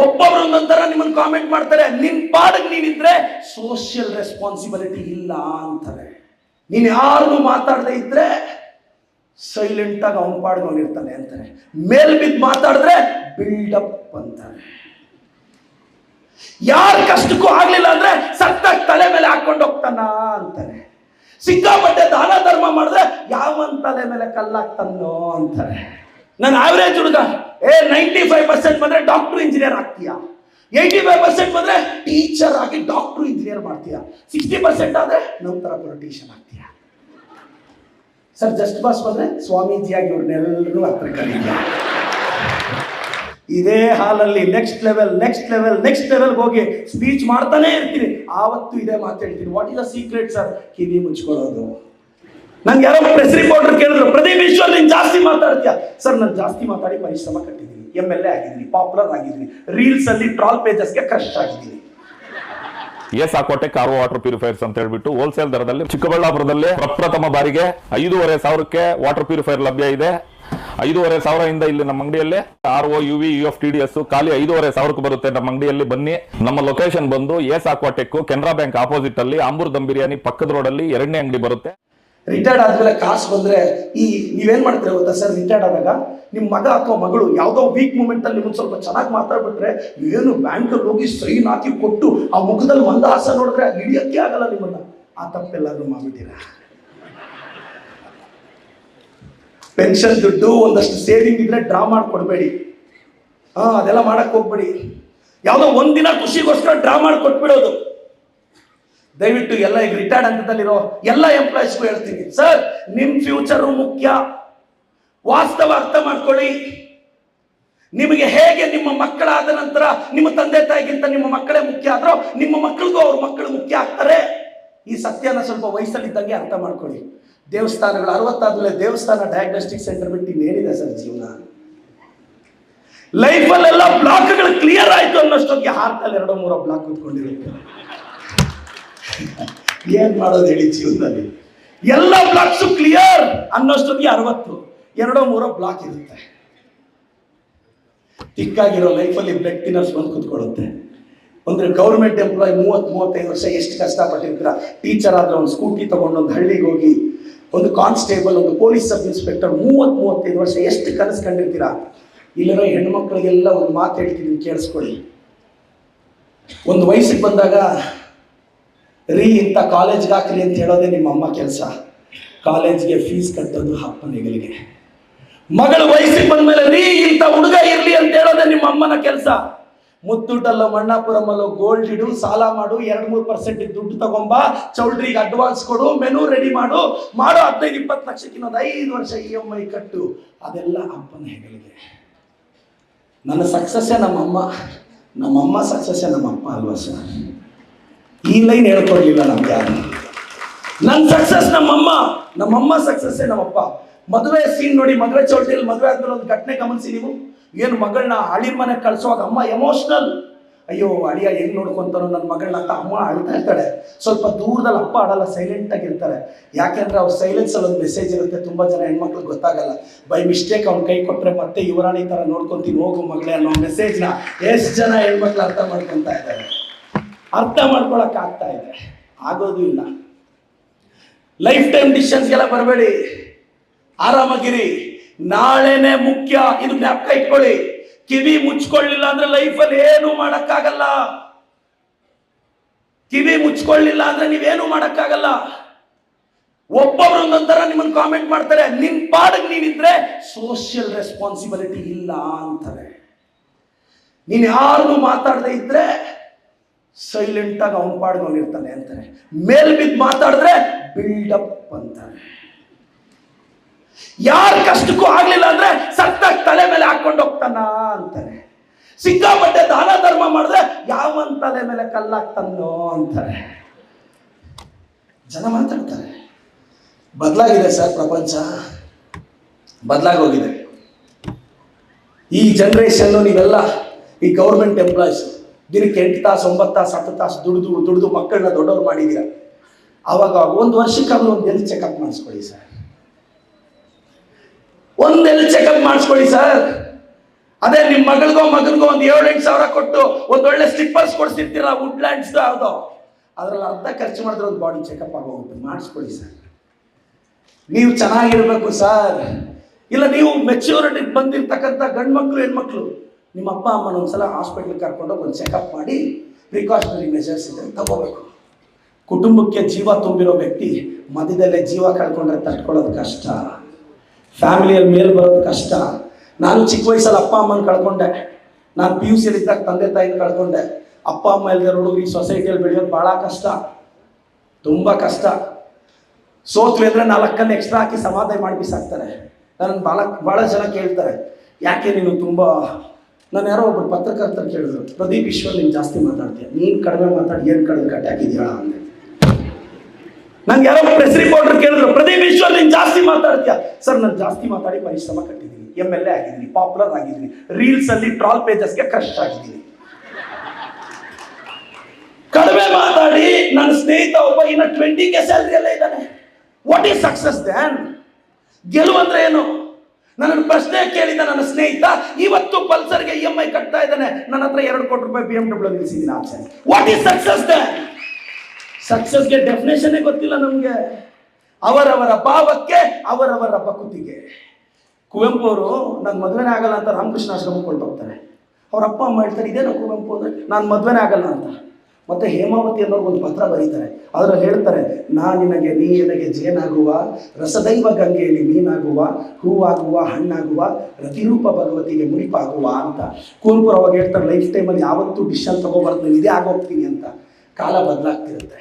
ಒಬ್ಬೊಬ್ರು ಒಂದೊಂದರ ನಿಮ್ಮನ್ನು ಕಾಮೆಂಟ್ ಮಾಡ್ತಾರೆ. ನಿನ್ ಪಾಡಿಗೆ ನೀನಿದ್ರೆ ಸೋಷಿಯಲ್ ರೆಸ್ಪಾನ್ಸಿಬಿಲಿಟಿ ಇಲ್ಲ ಅಂತಾರೆ. ನೀನು ಯಾರಿಗೂ ಮಾತಾಡದೆ ಇದ್ರೆ ಸೈಲೆಂಟ್ ಆಗಿ ಅವನ ಪಾಡಿಗೆ ಅವನಿರ್ತಾನೆ ಅಂತಾರೆ. ಮೇಲ್ ಬಿದ್ದು ಮಾತಾಡಿದ್ರೆ ಬಿಲ್ಡಪ್ ಅಂತಾರೆ. ಯಾರ ಕಷ್ಟಕ್ಕೂ ಆಗ್ಲಿಲ್ಲ ಅಂದ್ರೆ ಸತ್ತಾಗ ತಲೆ ಮೇಲೆ ಹಾಕೊಂಡು ಹೋಗ್ತಾನ ಅಂತಾರೆ. ಸಿಕ್ಕಾಪಟ್ಟೆ ದಾನ ಧರ್ಮ ಮಾಡಿದ್ರೆ ಯಾವನ್ ತಲೆ ಮೇಲೆ ಕಲ್ಲಾಗ್ತಾನೋ ಅಂತಾರೆ. ನಾನು ಆವರೇಜ್ ಹುಡುಗ 95% ಬಂದ್ರೆ ಡಾಕ್ಟರ್ ಇಂಜಿನಿಯರ್ ಆಗ್ತೀಯಾ, 85% ಬಂದ್ರೆ ಟೀಚರ್ ಆಗಿ ಡಾಕ್ಟರ್ ಇಂಜಿನಿಯರ್ ಮಾಡ್ತೀಯಾ, 60% ಆದ್ರೆ ನಂತರ ಪೊಲಿಟಿಷಿಯನ್ ಆಗ್ತೀಯಾ. ಸರ್ ಜಸ್ಟ್ ಬಾಸ್ ಬಂದ್ರೆ ಸ್ವಾಮೀಜಿಯಾಗಿ ಇವ್ರನ್ನೆಲ್ಲರೂ ಹತ್ರ ಕರೀತೀಯ. ಇದೇ ಹಾಲಲ್ಲಿ ನೆಕ್ಸ್ಟ್ ಲೆವೆಲ್ ಹೋಗಿ ಸ್ಪೀಚ್ ಮಾಡ್ತಾನೆ ಇರ್ತೀನಿ. ಆವತ್ತು ಇದೇ ಮಾತು ಹೇಳ್ತೀನಿ. What is the secret sir? ಕಿವಿ ಮುಚ್ಕೊಳ್ಳೋದು. ನಂಗೆ ಯಾರೋ ಪ್ರೆಸ್ ರಿಪೋರ್ಟರ್ ಕೇಳಿದ್ರು, ಪ್ರದೀಪ್ ಈಶ್ವರ್ ನೀನು ಜಾಸ್ತಿ ಮಾತಾಡ್ತೀಯ. ಸರ್ ನಾನು ಜಾಸ್ತಿ ಮಾತಾಡಿ ಪರಿಶ್ರಮ ಕಟ್ಟಿದ್ದೀನಿ, MLA ಆಗಿದ್ದೀನಿ, ಪಾಪ್ಯುಲರ್ ಆಗಿದ್ದೀನಿ, ರೀಲ್ಸ್ ಅಲ್ಲಿ ಟ್ರಾಲ್ ಪೇಜಸ್ಗೆ ಕ್ರಶ್ ಆಗಿದ್ದೀನಿ. ಎಸ್ಆಕ್ವಾಟೆಕ್ RO ವಾಟರ್ ಪ್ಯೂರಿಫೈರ್ಸ್ ಅಂತ ಹೇಳ್ಬಿಟ್ಟು ಹೋಲ್ಸೇಲ್ ದರದಲ್ಲಿ ಚಿಕ್ಕಬಳ್ಳಾಪುರದಲ್ಲಿ ಪ್ರಪ್ರಥಮ ಬಾರಿಗೆ 5,500 ವಾಟರ್ ಪ್ಯೂರಿಫೈರ್ ಲಭ್ಯ ಇದೆ. 5,500 ಇಲ್ಲಿ ನಮ್ಮ ಅಂಗಡಿಯಲ್ಲಿ RO UV UF TDS ಖಾಲಿ 5,500 ಬರುತ್ತೆ. ನಮ್ಮ ಅಂಗಡಿಯಲ್ಲಿ ಬನ್ನಿ. ನಮ್ಮ ಲೊಕೇಶನ್ ಬಂದು ಎಸ್ಆಕ್ವಾಟೆಕ್ ಕೆನರಾ ಬ್ಯಾಂಕ್ ಆಪೋಸಿಟ್ ಅಲ್ಲಿ ಆಂಬೂರ್ ದಮ್ ಬಿರಿಯಾನಿ ಪಕ್ಕದ ರೋಡಲ್ಲಿ 2ನೇ ಅಂಗಡಿ ಬರುತ್ತೆ. ರಿಟೈರ್ಡ್ ಆದ್ಮೇಲೆ ಕಾಸು ಬಂದ್ರೆ ನೀವೇನ್ ಮಾಡ್ತೀರ ಗೊತ್ತಾ ಸರ್? ರಿಟೈರ್ಡ್ ಆದಾಗ ನಿಮ್ಮ ಮಗ ಅಥವಾ ಮಗಳು ಯಾವುದೋ ವೀಕ್ ಮೂಮೆಂಟ್ ಅಲ್ಲಿ ನಿಮ್ಗೆ ಸ್ವಲ್ಪ ಚೆನ್ನಾಗಿ ಮಾತಾಡ್ಬಿಟ್ರೆ ಏನು ಬ್ಯಾಂಕಲ್ಲಿ ಹೋಗಿ ಸೈನ್ ಹಾಕಿ ಕೊಟ್ಟು ಆ ಮುಖದಲ್ಲಿ ಒಂದು ಹಾಸ ನೋಡಿದ್ರೆ ಹಿಡಿಯಕ್ಕೆ ಆಗಲ್ಲ ನಿಮ್ಮನ್ನ. ಆ ತಪ್ಪೆಲ್ಲಾದ್ರೂ ಮಾಡ್ಬಿಟ್ಟಿರ. ಪೆನ್ಷನ್ ದುಡ್ಡು ಒಂದಷ್ಟು ಸೇವಿಂಗ್ ಇದ್ರೆ ಡ್ರಾ ಮಾಡ್ಕೊಡ್ಬೇಡಿ. ಅದೆಲ್ಲ ಮಾಡಕ್ ಹೋಗ್ಬೇಡಿ. ಯಾವುದೋ ಒಂದಿನ ಖುಷಿಗೋಸ್ಕರ ಡ್ರಾ ಮಾಡಿ ಕೊಟ್ಬಿಡೋದು. ದಯವಿಟ್ಟು ಎಲ್ಲ ಈಗ ರಿಟೈರ್ಡ್ ಹಂತದಲ್ಲಿರೋ ಎಲ್ಲ ಎಂಪ್ಲಾಯೀಸ್ಗೂ ಹೇಳ್ತೀನಿ, ಸರ್ ನಿಮ್ ಫ್ಯೂಚರು ಮುಖ್ಯ. ವಾಸ್ತವ ಅರ್ಥ ಮಾಡ್ಕೊಳ್ಳಿ. ನಿಮಗೆ ಹೇಗೆ ನಿಮ್ಮ ಮಕ್ಕಳಾದ ನಂತರ ನಿಮ್ಮ ತಂದೆ ತಾಯಿಗಿಂತ ನಿಮ್ಮ ಮಕ್ಕಳೇ ಮುಖ್ಯ ಆದ್ರೂ ನಿಮ್ಮ ಮಕ್ಕಳಿಗೂ ಅವ್ರ ಮಕ್ಕಳು ಮುಖ್ಯ ಆಗ್ತಾರೆ. ಈ ಸತ್ಯನ ಸ್ವಲ್ಪ ವಯಸ್ಸಲ್ಲಿದ್ದಂಗೆ ಅರ್ಥ ಮಾಡ್ಕೊಳ್ಳಿ. ದೇವಸ್ಥಾನಗಳು 60 ಆದ್ಮೇಲೆ ದೇವಸ್ಥಾನ ಡಯಾಗ್ನೋಸ್ಟಿಕ್ ಸೆಂಟರ್ ಬಿಟ್ಟು ಇನ್ನೇನಿದೆ ಸರ್ ಜೀವನ? ಲೈಫಲ್ಲೆಲ್ಲ ಬ್ಲಾಕ್ಗಳು ಕ್ಲಿಯರ್ ಆಯ್ತು ಅನ್ನೋಷ್ಟೊತ್ತಿಗೆ ಹಾರ್ಟಲ್ಲಿ 2-3 ಬ್ಲಾಕ್ ಕೂತ್ಕೊಂಡಿರುತ್ತೆ. ಏನ್ ಮಾಡೋದು ಹೇಳಿ ಜೀವನದಲ್ಲಿ? ಎಲ್ಲ ಬ್ಲಾಕ್ಸ್ ಕ್ಲಿಯರ್ ಅನ್ನೋಷ್ಟೊತ್ತಿಗೆ 60-2-3 ಬ್ಲಾಕ್ ಇರುತ್ತೆ. ತಿಕ್ಕಾಗಿರೋ ಲೈಫಲ್ಲಿ ಬ್ಲಡ್ ಥಿನ್ನರ್ಸ್ ಬಂದು ಕೂತ್ಕೊಳ್ಳುತ್ತೆ. ಅಂದ್ರೆ ಗೌರ್ಮೆಂಟ್ ಎಂಪ್ಲಾಯ್ 30-35 ವರ್ಷ ಎಷ್ಟು ಕಷ್ಟಪಟ್ಟಿರ್ತೀರ. ಟೀಚರ್ ಆದ್ರೆ ಒಂದು ಸ್ಕೂಟಿ ತಗೊಂಡು ಒಂದು ಹಳ್ಳಿಗೆ ಹೋಗಿ, ಒಂದು ಕಾನ್ಸ್ಟೇಬಲ್, ಒಂದು ಪೊಲೀಸ್ ಸಬ್ ಇನ್ಸ್ಪೆಕ್ಟರ್ 30-35 ವರ್ಷ ಎಷ್ಟು ಕನಸು ಕಂಡಿರ್ತೀರಾ. ಇಲ್ಲಿರೋ ಹೆಣ್ಮಕ್ಳಿಗೆಲ್ಲ ಒಂದು ಮಾತು ಹೇಳ್ತೀನಿ, ಕೇಳಿಸ್ಕೊಳ್ಳಿ. ಒಂದು ವಯಸ್ಸಿಗೆ ಬಂದಾಗ ಇಂಥ ಕಾಲೇಜ್ಗೆ ಹಾಕ್ರಿ ಅಂತ ಹೇಳೋದೇ ನಿಮ್ಮ ಅಮ್ಮ ಕೆಲಸ. ಕಾಲೇಜ್ಗೆ ಫೀಸ್ ಕಟ್ಟೋದು ಅಪ್ಪನ ಹೆಗಲಿಗೆ. ಮಗಳು ವಯಸ್ಸಿಗೆ ಬಂದ್ಮೇಲೆ ಇಂಥ ಹುಡುಗ ಇರ್ಲಿ ಅಂತ ಹೇಳೋದೇ ನಿಮ್ಮ ಅಮ್ಮನ ಕೆಲಸ. ಮುತ್ತೂಟಲ್ಲೋ ಮಣ್ಣಾಪುರಮಲ್ಲೋ ಗೋಲ್ಡ್ ಇಡು, ಸಾಲ ಮಾಡು, 2-3% ದುಡ್ಡು ತಗೊಂಬ, ಚೌಲ್ಟ್ರಿಗೆ ಅಡ್ವಾನ್ಸ್ ಕೊಡು, ಮೆನು ರೆಡಿ ಮಾಡು 15-20 ಲಕ್ಷಕ್ಕೆ ಇನ್ನೊಂದು 5 ವರ್ಷ EMI ಕಟ್ಟು. ಅದೆಲ್ಲ ಅಪ್ಪನ ಹೆಗಲಿಗೆ. ನನ್ನ ಸಕ್ಸಸ್ಸೇ ನಮ್ಮಮ್ಮ ಸಕ್ಸಸ್ಸೇ ನಮ್ಮಪ್ಪ ಅಲ್ವಾ ಸರ್? ಈ ಲೈನ್ ಹೇಳ್ಕೊಡ್ಲಿಲ್ಲ ನಮ್ಗೆ ಯಾರು. ನನ್ನ ಸಕ್ಸಸ್ ನಮ್ಮಮ್ಮ ಸಕ್ಸಸ್ಸೇ ನಮ್ಮಪ್ಪ. ಮದುವೆ ಸೀನ್ ನೋಡಿ, ಮದುವೆ ಚೌಲ್ಟಿಯಲ್ಲಿ ಮದುವೆ ಆದ್ಮೇಲೆ ಒಂದು ಘಟನೆ ಗಮನಿಸಿ ನೀವು. ಏನು ಮಗಳನ್ನ ಅಳಿಯ ಮನೆಗೆ ಕಳ್ಸುವಾಗ ಅಮ್ಮ ಎಮೋಷನಲ್. ಅಯ್ಯೋ ಅಳಿಯ ಹೆಂಗ್ ನೋಡ್ಕೊಂತಾರೋ ನನ್ನ ಮಗಳನ್ನ ಅಂತ ಅಮ್ಮ ಅಳ್ತಾ ಇರ್ತಾಳೆ. ಸ್ವಲ್ಪ ದೂರದಲ್ಲಿ ಅಪ್ಪ ಅಳಲ್ಲ, ಸೈಲೆಂಟ್ ಆಗಿರ್ತಾರೆ. ಯಾಕೆಂದ್ರೆ ಅವ್ರ ಸೈಲೆನ್ಸ್ ಅಲ್ಲಿ ಒಂದು ಮೆಸೇಜ್ ಇರುತ್ತೆ. ತುಂಬಾ ಜನ ಹೆಣ್ಮಕ್ಳಿಗೆ ಗೊತ್ತಾಗಲ್ಲ. ಬೈ ಮಿಸ್ಟೇಕ್ ಅವ್ನ ಕೈ ಕೊಟ್ರೆ ಮತ್ತೆ ಯುವರಾಣಿ ತರ ನೋಡ್ಕೊಂತೀನಿ ಹೋಗು ಮಗಳೇ ಅನ್ನೋ ಮೆಸೇಜ್ನ ಎಷ್ಟು ಜನ ಹೆಣ್ಮಕ್ಳು ಅರ್ಥ ಮಾಡ್ಕೊಂತ ಇದ್ದಾರೆ? ಅರ್ಥ ಮಾಡ್ಕೊಳಕ್ ಆಗ್ತಾ ಇದೆ, ಆಗೋದು ಇಲ್ಲ. ಲೈಫ್ ಟೈಮ್ ಡಿಸಿಷನ್ಸ್ಗೆಲ್ಲ ಬರಬೇಡಿ, ಆರಾಮಾಗಿರಿ. ನಾಳೆನೆ ಮುಖ್ಯ, ಇದು ಜ್ಞಾಪಕ ಇಟ್ಕೊಳ್ಳಿ. ಕಿವಿ ಮುಚ್ಕೊಳ್ಳಿಲ್ಲ ಅಂದ್ರೆ ಲೈಫಲ್ಲಿ ಏನು ಮಾಡಕ್ಕಾಗಲ್ಲ. ಕಿವಿ ಮುಚ್ಕೊಳ್ಳಿಲ್ಲ ಅಂದ್ರೆ ನೀವೇನು ಮಾಡಕ್ಕಾಗಲ್ಲ. ಒಬ್ಬೊಬ್ರು ಒಂದೊಂದರ ನಿಮ್ಮನ್ನು ಕಾಮೆಂಟ್ ಮಾಡ್ತಾರೆ. ನಿನ್ ಪಾಡಿಗೆ ನೀನಿದ್ರೆ ಸೋಷಿಯಲ್ ರೆಸ್ಪಾನ್ಸಿಬಿಲಿಟಿ ಇಲ್ಲ ಅಂತಾರೆ. ನೀನು ಯಾರಿಗೂ ಮಾತಾಡದೆ ಇದ್ರೆ ಸೈಲೆಂಟ್ ಆಗಿ ಅವನ ಪಾಡಿಗೆ ಅವನಿರ್ತಾನೆ ಅಂತಾರೆ. ಮೇಲ್ ಬಿದ್ದು ಮಾತಾಡಿದ್ರೆ ಬಿಲ್ಡಪ್ ಅಂತಾರೆ. ಯಾರ ಕಷ್ಟಕ್ಕೂ ಆಗ್ಲಿಲ್ಲ ಅಂದ್ರೆ ಸತ್ತಾಗ ತಲೆ ಮೇಲೆ ಹಾಕೊಂಡು ಹೋಗ್ತಾನ ಅಂತಾರೆ. ಸಿಕ್ಕಾಪಟ್ಟೆ ದಾನ ಧರ್ಮ ಮಾಡಿದ್ರೆ ಯಾವನ್ ತಲೆ ಮೇಲೆ ಕಲ್ಲಾಗ್ತಾನೋ ಅಂತಾರೆ. ಜನ ಮಾತಾಡ್ತಾರೆ. ಬದಲಾಗಿದೆ ಸರ್, ಪ್ರಪಂಚ ಬದಲಾಗೋಗಿದೆ. ಈ ಜನರೇಷನ್ ನೀವೆಲ್ಲ ಈ ಗೌರ್ಮೆಂಟ್ ಎಂಪ್ಲಾಯೀಸ್ ದಿನಕ್ಕೆ 8 ತಾಸು 9 ತಾಸು 10 ತಾಸು ದುಡಿದು ಮಕ್ಕಳನ್ನ ದೊಡ್ಡವ್ರು ಮಾಡಿದೀರ. ಅವಾಗ 1 ವರ್ಷಕ್ಕಾದ್ರೂ ಒಂದು ಹೆಲ್ತ್ ಚೆಕಪ್ ಮಾಡಿಸ್ಕೊಳ್ಳಿ ಸರ್. ಒಂದು ಹೆಲ್ತ್ ಚೆಕಪ್ ಮಾಡಿಸ್ಕೊಳ್ಳಿ ಸರ್. ಅದೇ ನಿಮ್ ಮಗಳಿಗೋ ಮಗನಿಗೋ ಒಂದು 7-8 ಸಾವಿರ ಕೊಟ್ಟು ಒಂದೊಳ್ಳೆ ಸ್ಲಿಪ್ಪರ್ಸ್ ಕೊಡ್ಸಿರ್ತೀರ, ವುಡ್ಲ್ಯಾಂಡ್ಸ್ ಅದು, ಅದ್ರಲ್ಲಿ ಅರ್ಧ ಖರ್ಚು ಮಾಡಿದ್ರೆ ಒಂದು ಬಾಡಿ ಚೆಕಪ್ ಆಗೋಗುತ್ತೆ. ಮಾಡಿಸ್ಕೊಳ್ಳಿ ಸರ್. ನೀವು ಚೆನ್ನಾಗಿರ್ಬೇಕು ಸರ್. ಇಲ್ಲ ನೀವು ಮೆಚ್ಯೂರಿಟಿ ಬಂದಿರ್ತಕ್ಕಂಥ ಗಂಡು ಮಕ್ಕಳು ಹೆಣ್ಮಕ್ಳು ನಿಮ್ಮ ಅಪ್ಪ ಅಮ್ಮನ ಒಂದ್ಸಲ ಹಾಸ್ಪಿಟ್ಲಿಗೆ ಕರ್ಕೊಂಡೋಗಿ ಒಂದು ಚೆಕಪ್ ಮಾಡಿ ಪ್ರಿಕಾಷನರಿ ಮೆಜರ್ಸ್ ಇದ್ರೆ ತಗೋಬೇಕು. ಕುಟುಂಬಕ್ಕೆ ಜೀವ ತುಂಬಿರೋ ವ್ಯಕ್ತಿ ಮಧ್ಯದಲ್ಲೇ ಜೀವ ಕಳ್ಕೊಂಡ್ರೆ ತಟ್ಕೊಳ್ಳೋದು ಕಷ್ಟ. ಫ್ಯಾಮಿಲಿಯಲ್ಲಿ ಮೇಲೆ ಬರೋದು ಕಷ್ಟ. ನಾನು ಚಿಕ್ಕ ವಯಸ್ಸಲ್ಲಿ ಅಪ್ಪ ಅಮ್ಮನ ಕಳ್ಕೊಂಡೆ. ನಾನು PUC ಇದ್ದಾಗ ತಂದೆ ತಾಯಿನ ಕಳ್ಕೊಂಡೆ. ಅಪ್ಪ ಅಮ್ಮ ಇಲ್ಲದೆ ಹುಡುಗರು ಈ ಸೊಸೈಟಿಯಲ್ಲಿ ಬೆಳೆಯೋದು ಭಾಳ ಕಷ್ಟ, ತುಂಬ ಕಷ್ಟ. ಸೋತ್ವಿ ಅಂದರೆ 4 ಎಕ್ಸ್ಟ್ರಾ ಹಾಕಿ ಸಮಾಧಾನ ಮಾಡಿ ಬಿಸಾಕ್ತಾರೆ. ನನ್ನ ಭಾಳ ಜನ ಕೇಳ್ತಾರೆ, ಯಾಕೆ ನೀನು ತುಂಬ, ನಾನು ಯಾರೋ ಒಬ್ಬರು ಪತ್ರಕರ್ತರು ಕೇಳಿದ್ರು, ಪ್ರದೀಪ್ ಈಶ್ವರ್ ನೀನು ಜಾಸ್ತಿ ಮಾತಾಡ್ತೀಯ, ನೀನು ಕಡಿಮೆ ಮಾತಾಡಿ ಏನು ಕಡಿಮೆ ಕಟ್ಟಿ ಹಾಕಿದ್ಯಾಳ ಅಂದೆ. ನಂಗೆ ಯಾರೋ ಪ್ರೆಸ್ ರಿಪೋರ್ಟರ್ ಕೇಳಿದ್ರು, ಪ್ರದೀಪ್ ಈಶ್ವರ್ ನೀನು ಜಾಸ್ತಿ ಮಾತಾಡ್ತೀಯ. ಸರ್ ನಾನು ಜಾಸ್ತಿ ಮಾತಾಡಿ ಪರಿಶ್ರಮ ಕಟ್ಟಿದ್ದೀನಿ, MLA ಆಗಿದ್ದೀನಿ, ಪಾಪ್ಯುಲರ್ ಆಗಿದ್ದೀನಿ, ರೀಲ್ಸ್ ಅಲ್ಲಿ ಟ್ರಾಲ್ ಪೇಜಸ್ಗೆ ಕಷ್ಟ ಆಗಿದ್ದೀನಿ. ಕಡಿಮೆ ಮಾತಾಡಿ ನನ್ನ ಸ್ನೇಹಿತ ಒಬ್ಬ ಇನ್ನ 20K ಸ್ಯಾಲರಿ ಎಲ್ಲ ಇದ್ದಾನೆ. What is success than? ಗೆಲುವು ಅಂದ್ರೆ ಏನು? ನನ್ನ ಪ್ರಶ್ನೆ ಕೇಳಿದ ನನ್ನ ಸ್ನೇಹಿತ ಇವತ್ತು ಪಲ್ಸರ್ಗೆ EMI ಕಟ್ತಾ ಇದ್ದಾನೆ, ನನ್ನ ಹತ್ರ 2 ಕೋಟಿ ರೂಪಾಯಿ BMW ನಿಲ್ಲಿಸಿದ್ದೀನಿ ಆಚೆ. What is success then? ಸಕ್ಸಸ್ಗೆ ಡೆಫಿನೇಷನ್ ಗೊತ್ತಿಲ್ಲ ನಮ್ಗೆ. ಅವರವರ ಭಾವಕ್ಕೆ ಅವರವರ ಬಕುತಿಗೆ. ಕುವೆಂಪು ಅವರು ನನ್ನ ಮದುವೆನೇ ಆಗಲ್ಲ ಅಂತ ರಾಮಕೃಷ್ಣ ಆಶ್ರಮಕ್ಕೆ ಹೊರಟೋಗ್ತಾರೆ. ಅವ್ರ ಅಪ್ಪ ಅಮ್ಮ ಹೇಳ್ತಾರೆ, ಇದೇನೋ ಕುವೆಂಪು ಅಂದ್ರೆ ನಾನು ಮದುವೆನೇ ಆಗಲ್ಲ ಅಂತ. ಮತ್ತೆ ಹೇಮಾವತಿ ಅನ್ನೋರು ಒಂದು ಪತ್ರ ಬರೀತಾರೆ, ಅದರಲ್ಲಿ ಹೇಳ್ತಾರೆ, ನಿನಗೆ ನೀ ನನಗೆ ಜೇನಾಗುವ, ರಸದೈವ ಗಂಗೆಯಲ್ಲಿ ಮೀನಾಗುವ, ಹೂವಾಗುವ ಹಣ್ಣಾಗುವ, ರತಿರೂಪ ಭಗವತಿಗೆ ಮುಡಿಪಾಗುವ ಅಂತ. ಕುವೆಂಪು ಅವಾಗ ಹೇಳ್ತಾರೆ, ಲೈಫ್ ಟೈಮಲ್ಲಿ ಯಾವತ್ತೂ ಡಿಸಿಷನ್ ತಗೋಬಾರ್ದು, ನಾನು ಇದೇ ಆಗೋಗ್ತೀನಿ ಅಂತ. ಕಾಲ ಬದಲಾಗ್ತಿರುತ್ತೆ.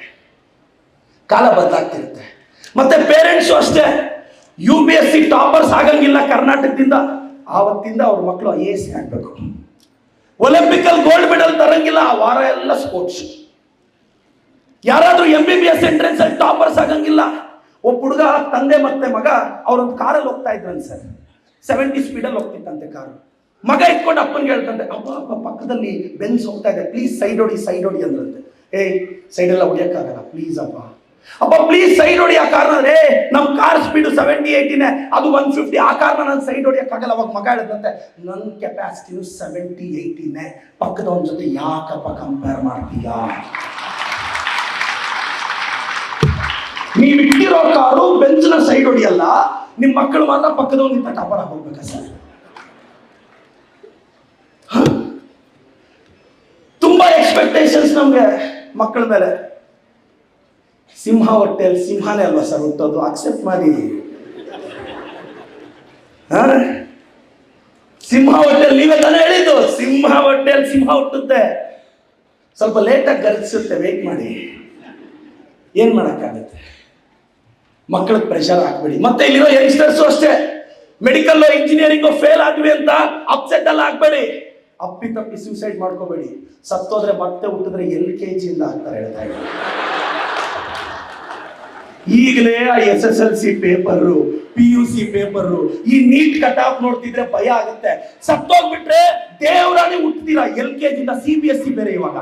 ಮತ್ತೆ ಪೇರೆಂಟ್ಸು ಅಷ್ಟೇ. UPSC ಟಾಪರ್ಸ್ ಆಗಂಗಿಲ್ಲ ಕರ್ನಾಟಕದಿಂದ, ಆವತ್ತಿಂದ ಅವ್ರ ಮಕ್ಕಳು IAS ಆಗಬೇಕು. ಒಲಿಂಪಿಕಲ್ ಗೋಲ್ಡ್ ಮೆಡಲ್ ತರಂಗಿಲ್ಲ, ಆ ವಾರ ಎಲ್ಲ ಸ್ಪೋರ್ಟ್ಸ್. ಯಾರಾದ್ರೂ MBBS ಎಂಟ್ರೆನ್ಸ್ ಅಲ್ಲಿ ಟಾಪರ್ಸ್ ಆಗಂಗಿಲ್ಲ. ಒಬ್ಬ ಹುಡುಗ ತಂದೆ ಮತ್ತೆ ಮಗ ಅವ್ರೊಂದು ಕಾರಲ್ಲಿ ಹೋಗ್ತಾ ಇದ್ರಂತೆ ಸರ್, 70 ಸ್ಪೀಡಲ್ಲಿ ಹೋಗ್ತಿತ್ತಂತೆ ಕಾರು. ಮಗ ಇಟ್ಕೊಂಡು ಅಪ್ಪನಿಗೆ ಹೇಳ್ತಂತೆ, ಅಪ್ಪ ಪಕ್ಕದಲ್ಲಿ ಬೆನ್ಸ್ ಹೋಗ್ತಾ ಇದೆ, ಪ್ಲೀಸ್ ಸೈಡ್ ಹೊಡಿ ಅಂದ್ರಂತೆ. ಸೈಡೆಲ್ಲ ಹೊಡಿಯೋಕ್ಕಾಗಲ್ಲ, ಪ್ಲೀಸ್ ಅಪ್ಪ ಪ್ಲೀಸ್ ಸೈಡ್ ಹೊಡಿ ಆ ಕಾರ್ನ. ನಮ್ಮ ಕಾರ್ ಸ್ಪೀಡು 70-80, ಅದು 150, ಆ ಕಾರ್ನ ನಾನು ಸೈಡ್ ಹೊಡಿಯೋಕ್ಕಾಗಲ್ಲ. ಅವಾಗ ಮಗ ಹೇಳಿದಂತೆ, ನನ್ನ ಕೆಪಾಸಿಟಿನೂ 70-80, ಪಕ್ಕದವನ ಜೊತೆ ಯಾಕಪ್ಪ ಕಂಪೇರ್ ಮಾಡ್ತೀಯಾ? ನೀವಿಟ್ಟಿರೋ ಕಾರು ಬೆಂಚ್ನ ಸೈಡ್ ಹೊಡಿಯಲ್ಲ, ನಿಮ್ಮ ಮಕ್ಕಳು ಮಾತ್ರ ಪಕ್ಕದವನಿಂದ ಟಾಪರ್ ಆಗೋಗ್ಬೇಕಾ ಸರ್? ತುಂಬಾ ಎಕ್ಸ್ಪೆಕ್ಟೇಷನ್ಸ್ ನಮ್ಗೆ ಮಕ್ಕಳ ಮೇಲೆ. ಸಿಂಹ ಹೊಟ್ಟೆಯಲ್ಲಿ ಸಿಂಹನೇ ಅಲ್ವಾ ಸರ್ ಹುಟ್ಟೋದು? ಅಕ್ಸೆಪ್ಟ್ ಮಾಡಿ. ಸಿಂಹ ಹೊಟ್ಟೆಯಲ್ಲಿ, ನೀವೇ ತಾನೇ ಹೇಳಿದ್ದು, ಸಿಂಹ ಹೊಟ್ಟೆಯಲ್ಲಿ ಸಿಂಹ ಹುಟ್ಟುತ್ತೆ. ಸ್ವಲ್ಪ ಲೇಟಾಗಿ ಗರ್ಜಿಸುತ್ತೆ, ವೇಟ್ ಮಾಡಿ. ಏನ್ ಮಾಡಕ್ಕಾಗತ್ತೆ? ಮಕ್ಕಳಿಗೆ ಪ್ರೆಷರ್ ಹಾಕ್ಬೇಡಿ. ಮತ್ತೆ ಇಲ್ಲಿರೋ ಯಂಗ್ಸ್ಟರ್ಸು ಅಷ್ಟೇ, ಮೆಡಿಕಲ್ ಇಂಜಿನಿಯರಿಂಗ್ ಫೇಲ್ ಆಗ್ವಿ ಅಂತ ಅಪ್ಸೆಟ್ ಎಲ್ಲ ಆಗ್ಬೇಡಿ. ಅಪ್ಪಿ ಸೂಸೈಡ್ ಮಾಡ್ಕೋಬೇಡಿ. ಸತ್ತೋದ್ರೆ ಮತ್ತೆ ಹುಟ್ಟಿದ್ರೆ LKG ಇಂದ ಆಗ್ತಾರೆ ಹೇಳ್ತಾ ಇದ್ದಾರೆ. ಈಗಲೇ ಆ SSLC ಪೇಪರು, PUC ಪೇಪರು, ಈ ನೀಟ್ ಕಟ್ ಆಫ್ ನೋಡ್ತಿದ್ರೆ ಭಯ ಆಗುತ್ತೆ. ಸತ್ತೋಗ್ಬಿಟ್ರೆ ದೇವರಾಣಿ ಹುಟ್ತೀರಾ, LKG ಇಂದ CBSE ಬೇರೆ ಇವಾಗ.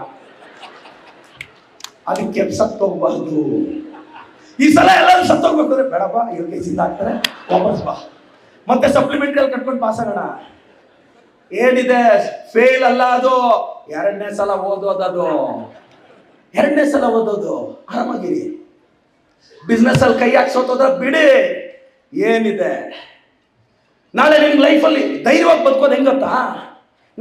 ಅದಕ್ಕೆ ಸತ್ತೋಗ್ಬಾರ್ದು. ಈ ಸಲ ಎಲ್ಲರೂ ಸತ್ತೋಗ್ಬೇಕು ಅಂದ್ರೆ ಬೇಡಪ್ಪ, LKG ಇಂದ ಆಗ್ತಾರೆ, ವಾಪಸ್ ಬಾ, ಮತ್ತೆ ಸಪ್ಲಿಮೆಂಟರಿ ಕಟ್ಕೊಂಡು ಪಾಸ್ ಆಗೋಣ. ಏನಿದೆ, ಫೇಲ್ ಅಲ್ಲ ಅದು, 2ನೇ ಸಲ ಓದೋದು. ಆರಾಮಾಗಿರಿ. ಬಿಸ್ನೆಸ್ ಅಲ್ಲಿ ಕೈ ಹಾಕಿ ಸೋತೋದ್ರ ಬಿಡಿ, ಏನಿದೆ. ನಾಳೆ ನಿಮ್ ಲೈಫಲ್ಲಿ ಧೈರ್ಯವಾಗಿ ಬದುಕೋದು ಹೆಂಗತ್ತಾ?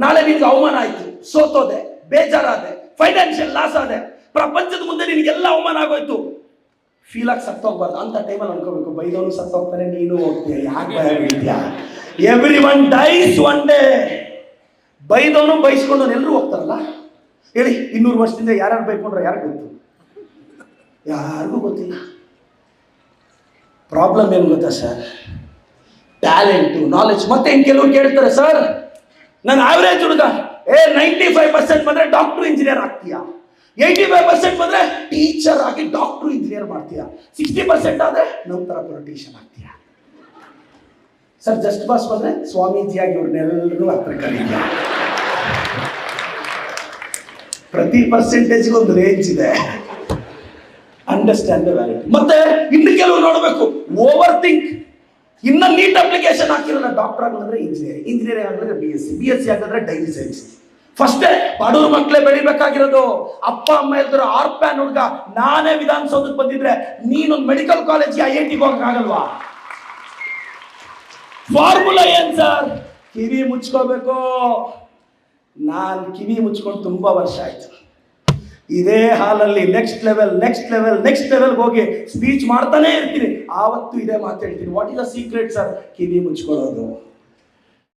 ನಾಳೆ ನಿನ್ಗೆ ಅವಮಾನ ಆಯ್ತು, ಸೋತೋದೆ, ಬೇಜಾರಾದೆ, ಫೈನಾನ್ಷಿಯಲ್ ಲಾಸ್ ಆದೆ, ಪ್ರಪಂಚದ ಮುಂದೆ ನಿನಗೆಲ್ಲ ಅವಮಾನ ಆಗೋಯ್ತು, ಫೀಲ್ ಆಗಿ ಸತ್ತೋಗ್ಬಾರ್ದು. ಅಂತ ಟೈಮಲ್ಲಿ ಅನ್ಕೋಬೇಕು, ಬೈದವನು ಸತ್ತೋಗ್ತಾನೆ, ನೀನು ಹೋಗ್ತೀಯ, ಯಾಕೆ ಭಯ ಬೀಳ್ತೀಯ? Everyone dies one day. ಬೈದವನು ಬೈಸ್ಕೊಂಡವನು ಎಲ್ಲರೂ ಹೋಗ್ತಾರಲ್ಲ. ಹೇಳಿ, 200 ವರ್ಷದಿಂದ ಯಾರು ಬೈಕೊಂಡ್ರೆ ಯಾರು ಗೊತ್ತು? ಯಾರಿಗೂ ಗೊತ್ತಿಲ್ಲ. ಪ್ರಾಬ್ಲಮ್ ಏನು ಗೊತ್ತಾ ಸರ್? Talent, knowledge. ಮತ್ತೆ ಇನ್ನು ಕೆಲವ್ರು ಕೇಳ್ತಾರೆ, ಸರ್ ನಾನು ಆವ್ರೇಜ್ ಹುಡುಗ, 95% ಬಂದ್ರೆ ಡಾಕ್ಟರ್ ಇಂಜಿನಿಯರ್ ಆಗ್ತೀಯಾ, 85% ಬಂದ್ರೆ ಟೀಚರ್ ಆಗಿ ಡಾಕ್ಟರ್ ಇಂಜಿನಿಯರ್ ಮಾಡ್ತೀಯಾ, 60% ಆದ್ರೆ ನಮ್ಮ ತರ ಪೊಲಿಟಿಷಿಯನ್ ಆಗ್ತೀಯಾ. ಸರ್ ಜಸ್ಟ್ ಪಾಸ್ ಬಂದ್ರೆ ಸ್ವಾಮೀಜಿಯಾಗಿ ಇವ್ರನ್ನೆಲ್ಲರೂ ಹತ್ರ ಕರೀತೀಯ. ಪ್ರತಿ ಪರ್ಸೆಂಟೇಜ್ಗೆ ಒಂದು ರೇಂಜ್ ಇದೆ. Understand the ವ್ಯಾಲಿಟಿ. ಮತ್ತೆ ಇನ್ನು ಕೆಲವರು ನೋಡಬೇಕು, ಓವರ್ ಥಿಂಕ್. ಇನ್ನ ನೀಟ್ ಅಪ್ಲಿಕೇಶನ್ ಹಾಕಿರಲ್ಲ, ಡಾಕ್ಟರ್ ಆಗಿದ್ರೆ ಇಂಜಿನಿಯರಿಂಗ್ ಆಗಿದ್ರೆ BSc ಆಗಿದ್ರೆ ಡೈರಿ ಸೈನ್ಸ್. ಫಸ್ಟೇ ಬಡವ್ರ ಮಕ್ಕಳೇ ಬೆಳಿಬೇಕಾಗಿರೋದು. ಅಪ್ಪ ಅಮ್ಮ ಇಲ್ದಿರೋ ಆರ್ಪ್ಯಾನ್ ಹುಡುಗ ನಾನೇ ವಿಧಾನಸೌಧಕ್ಕೆ ಬಂದಿದ್ರೆ ನೀನೊಂದು ಮೆಡಿಕಲ್ ಕಾಲೇಜ್ಗೆ IITಗೆ ಹೋಗಕ್ಕಾಗಲ್ವಾ? ಫಾರ್ಮುಲಾ ಏನ್ ಸರ್? ಕಿವಿ ಮುಚ್ಕೋಬೇಕು. ನಾನು ಕಿವಿ ಮುಚ್ಕೊಂಡು ತುಂಬಾ ವರ್ಷ ಆಯ್ತು. ಇದೇ ಹಾಲಲ್ಲಿ ನೆಕ್ಸ್ಟ್ ಲೆವೆಲ್ ಹೋಗಿ ಸ್ಪೀಚ್ ಮಾಡ್ತಾನೆ ಇರ್ತೀನಿ. ಆವತ್ತು ಇದೇ ಮಾತಾಡ್ತೀನಿ. What is the secret sir? ಕಿವಿ ಮುಚ್ಕೊಳ್ಳೋದು.